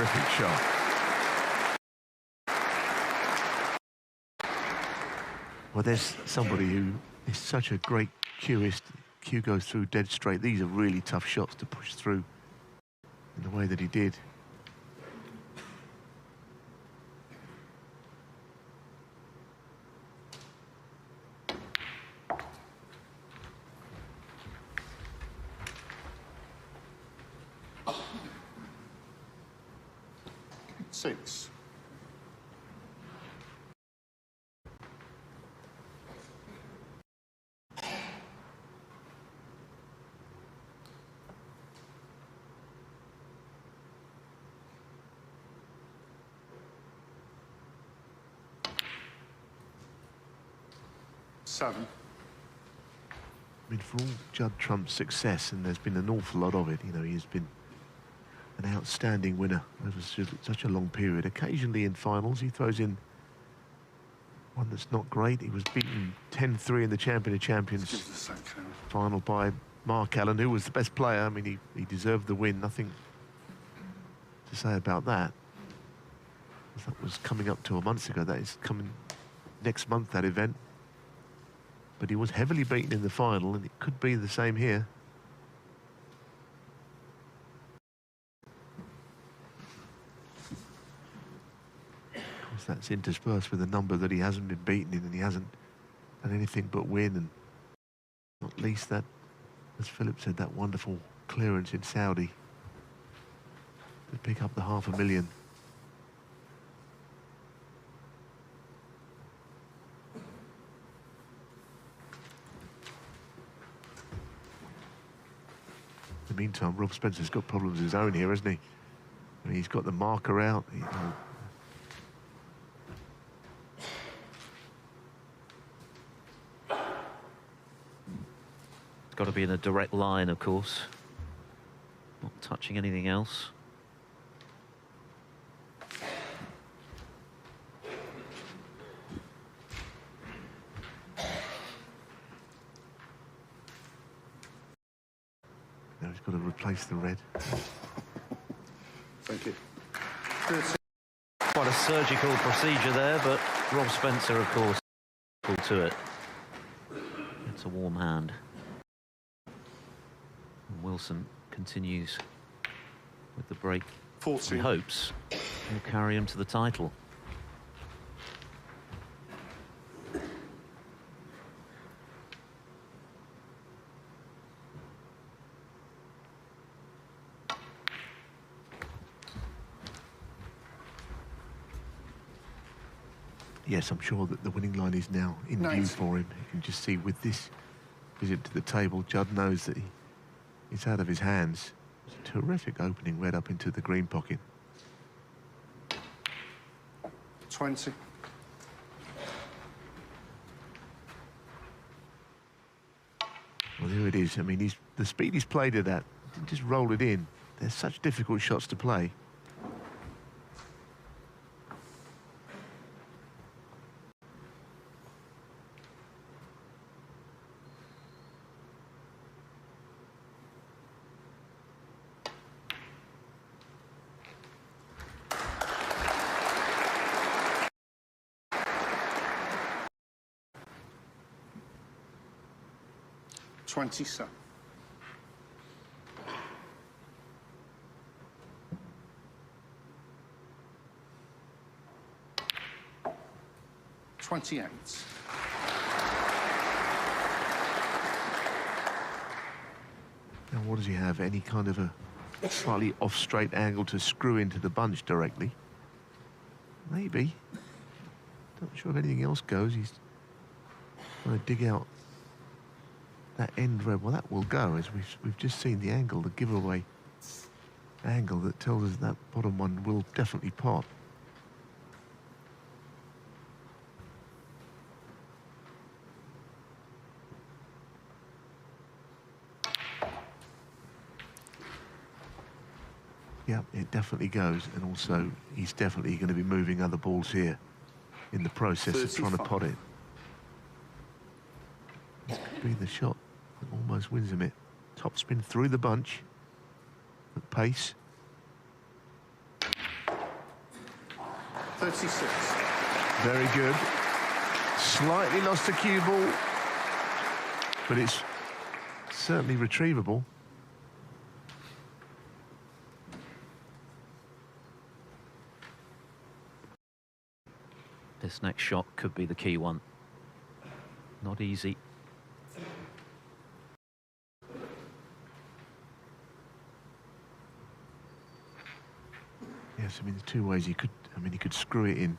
terrific shot. Well, there's somebody who is such a great cueist. Cue goes through dead straight. These are really tough shots to push through in the way that he did. Six. Seven. I mean, for all Judd Trump's success, and there's been an awful lot of it, you know, he's been an outstanding winner over such a long period. Occasionally in finals, he throws in one that's not great. He was beaten 10-3 in the Champion of Champions final by Mark Allen, who was the best player. I mean, he deserved the win. Nothing to say about that. That was coming up to a month ago. That is coming next month, that event. But he was heavily beaten in the final, and it could be the same here. Of course, that's interspersed with a number that he hasn't been beaten in, and he hasn't done anything but win, and not least that, as Philip said, that wonderful clearance in Saudi to pick up the $500,000. In the meantime, Rob Spencer's got problems of his own here, hasn't he? I mean, he's got the marker out. It's got to be in a direct line, of course. Not touching anything else. Now he's got to replace the red. Thank you. Quite a surgical procedure there, but Rob Spencer, of course, equal to it. It's a warm hand. And Wilson continues with the break. 40. He hopes he'll carry him to the title. Yes, I'm sure that the winning line is now in view for him. You can just see with this visit to the table, Judd knows that it's out of his hands. It's a terrific opening red up into the green pocket. 20. Well, there it is. I mean, the speed he's played it at, didn't just roll it in. They're such difficult shots to play. $27. $28. Now, what does he have? Any kind of a slightly off straight angle to screw into the bunch directly? Maybe. Not sure if anything else goes. He's trying to dig out that end red. Well, that will go, as we've just seen the angle, the giveaway angle that tells us that bottom one will definitely pot. Yeah, it definitely goes, and also he's definitely going to be moving other balls here in the process of trying to pot it. This could be the shot that almost wins him it. Top spin through the bunch at pace. 36. Very good. Slightly lost the cue ball, but it's certainly retrievable. This next shot could be the key one. Not easy. Yes, I mean, there's two ways you could. I mean, you could screw it in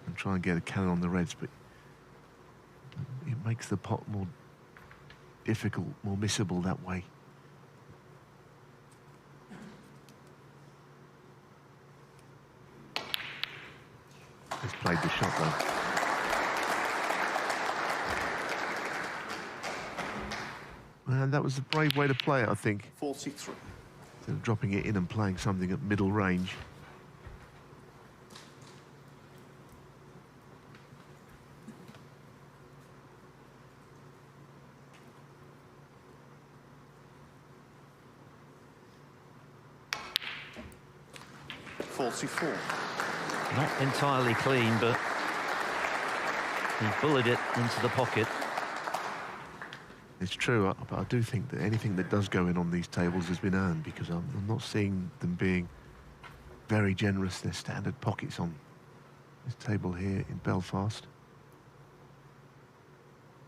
and try and get a cannon on the reds, but it makes the pot more difficult, more missable that way. He's played the shot though. And that was a brave way to play it, I think. 43. Instead of dropping it in and playing something at middle range. Not entirely clean, but he bullied it into the pocket. It's true, but I do think that anything that does go in on these tables has been earned, because I'm not seeing them being very generous. Their standard pockets on this table here in Belfast.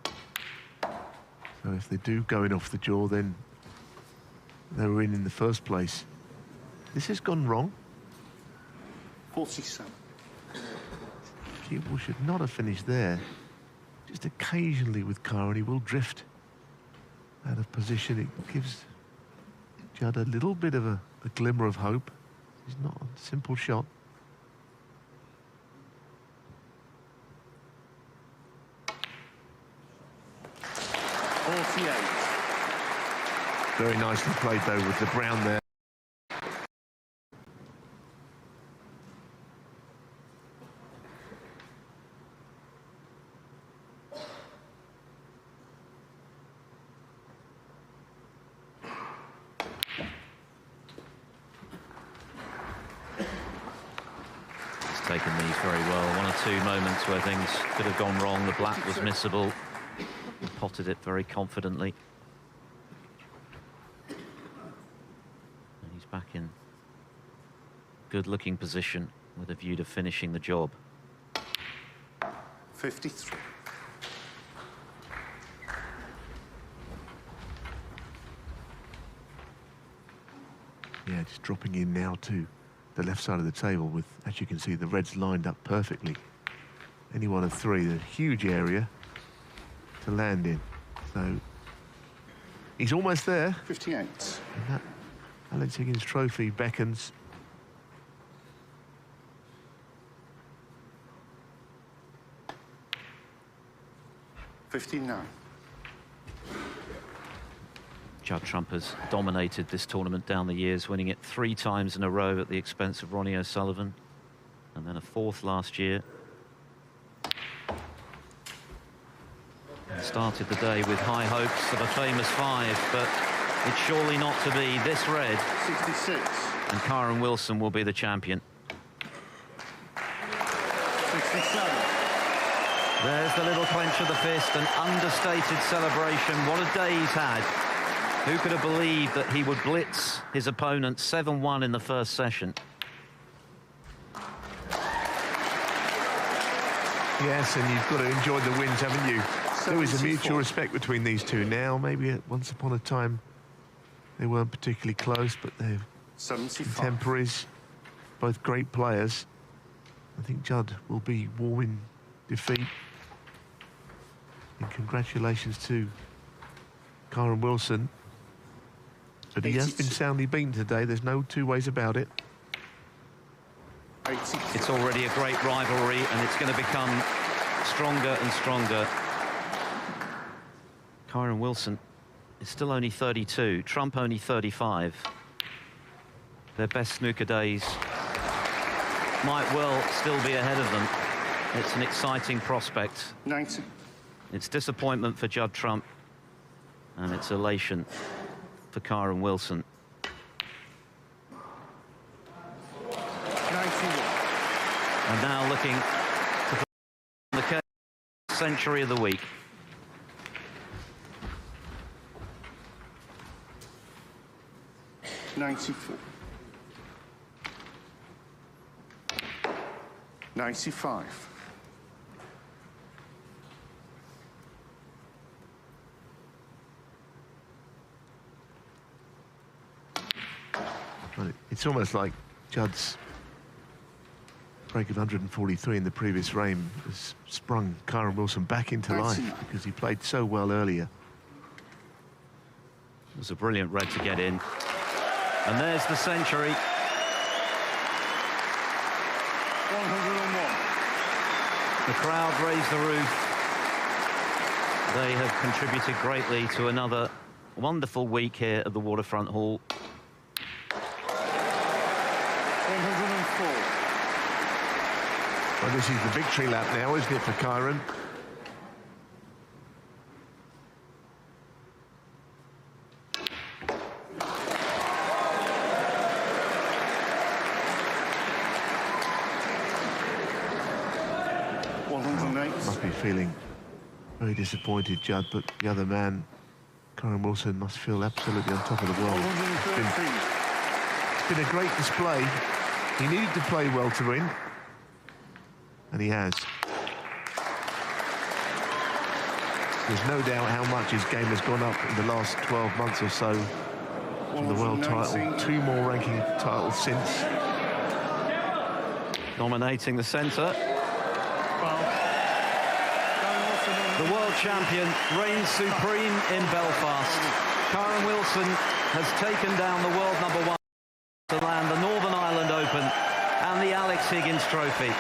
So if they do go in off the jaw, then they were in the first place. This has gone wrong. 47. Cue ball should not have finished there. Just occasionally with Karen, he will drift out of position. It gives Judd a little bit of a glimmer of hope. It's not a simple shot. Very nicely played though with the brown there. Taken these very well. One or two moments where things could have gone wrong. The black was missable. He potted it very confidently. And he's back in good looking position with a view to finishing the job. 53. Yeah, just dropping in now to the left side of the table with, as you can see, the reds lined up perfectly. Any one of three, a huge area to land in. So he's almost there. 58. And that Alex Higgins trophy beckons. $59. Judd Trump has dominated this tournament down the years, winning it 3 times in a row at the expense of Ronnie O'Sullivan, and then a 4th last year. And started the day with high hopes of a famous 5, but it's surely not to be. This red, 66. and Karen Wilson will be the champion. 67. There's the little clench of the fist, an understated celebration. What a day he's had. Who could have believed that he would blitz his opponent 7-1 in the first session? Yes, and you've got to enjoy the wins, haven't you? 74. There is a mutual respect between these two now. Maybe once upon a time they weren't particularly close, but they're 75. contemporaries, both great players. I think Judd will be warm in defeat. And congratulations to Karen Wilson. But he has been soundly beaten today. There's no two ways about it. 80. It's already a great rivalry, and it's going to become stronger and stronger. Karen Wilson is still only 32, Trump only 35. Their best snooker days might well still be ahead of them. It's an exciting prospect. 90. It's disappointment for Judd Trump, and it's elation for Karen Wilson. 91. And now look looking to put the case century of the week. $94. $95. Well, it's almost like Judd's break of 143 in the previous frame has sprung Kyren Wilson back into life because he played so well earlier. It was a brilliant red to get in. And there's the century. 101. The crowd raised the roof. They have contributed greatly to another wonderful week here at the Waterfront Hall. 104. Well, this is the victory lap now, isn't it, for Kyren? Must be feeling very disappointed, Judd, but the other man, Kyren Wilson, must feel absolutely on top of the world. It's been a great display. He needed to play well to win, and he has. There's no doubt how much his game has gone up in the last 12 months or so from the world title. 2 more ranking titles since. Dominating the centre. The world champion reigns supreme in Belfast. Kyren Wilson has taken down the world #1 to land the Northern Ireland Open and the Alex Higgins Trophy.